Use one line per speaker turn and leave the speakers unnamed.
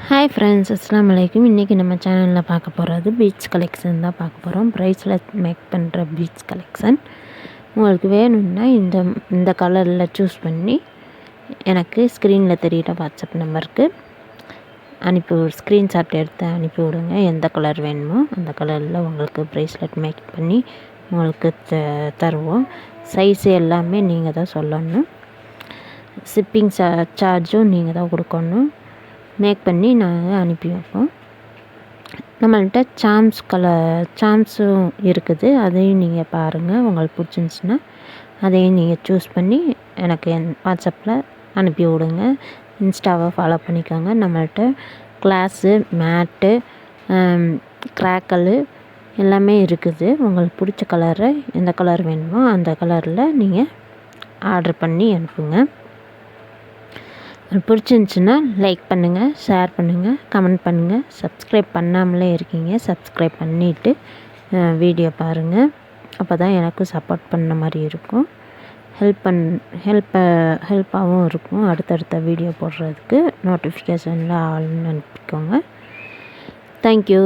Hi friends, அஸ்ஸலாமு அலைக்கும். இன்றைக்கி நம்ம சேனலில் பார்க்க போகிறது பீட்ஸ் கலெக்ஷன் தான் பார்க்க போகிறோம். ப்ரைஸில் மேக் பண்ணுற பீட்ஸ் கலெக்ஷன். உங்களுக்கு வேணும்னா இந்த கலரில் சூஸ் பண்ணி எனக்கு ஸ்க்ரீனில் தெரிகிற வாட்ஸ்அப் நம்பருக்கு ஸ்க்ரீன்ஷாட் எடுத்து அனுப்பி விடுங்க. எந்த கலர் வேணுமோ அந்த கலரில் உங்களுக்கு ப்ரைஸ்லெட் மேக் பண்ணி உங்களுக்கு தருவோம். சைஸு எல்லாமே நீங்கள் தான் சொல்லணும். ஷிப்பிங் சார்ஜும் நீங்கள் தான் கொடுக்கணும். மேக் பண்ணி நாங்கள் அனுப்பி வைப்போம். நம்மள்கிட்ட சாம்ஸும் இருக்குது. அதையும் நீங்கள் பாருங்கள். உங்களுக்கு பிடிச்சிருந்துச்சின்னா அதையும் நீங்கள் சூஸ் பண்ணி எனக்கு வாட்ஸ்அப்பில் அனுப்பி விடுங்க. இன்ஸ்டாவை ஃபாலோ பண்ணிக்கோங்க. நம்மள்கிட்ட கிளாஸு, மேட்டு, கிராக்கலு எல்லாமே இருக்குது. உங்களுக்கு பிடிச்ச கலரை எந்த கலர் வேணுமோ அந்த கலரில் நீங்கள் ஆர்டர் பண்ணி அனுப்புங்க. பிடிச்சிருந்துச்சின்னா லைக் பண்ணுங்கள், ஷேர் பண்ணுங்கள், கமெண்ட் பண்ணுங்கள். சப்ஸ்கிரைப் பண்ணாமலே இருக்கீங்க, சப்ஸ்கிரைப் பண்ணிவிட்டு வீடியோ பாருங்கள். அப்போ தான் எனக்கும் சப்போர்ட் பண்ண மாதிரி இருக்கும். ஹெல்ப்பாகவும் இருக்கும். அடுத்தடுத்த வீடியோ போடுறதுக்கு நோட்டிஃபிகேஷனில் ஆல்னு அனுப்பிக்கோங்க. தேங்க்யூ.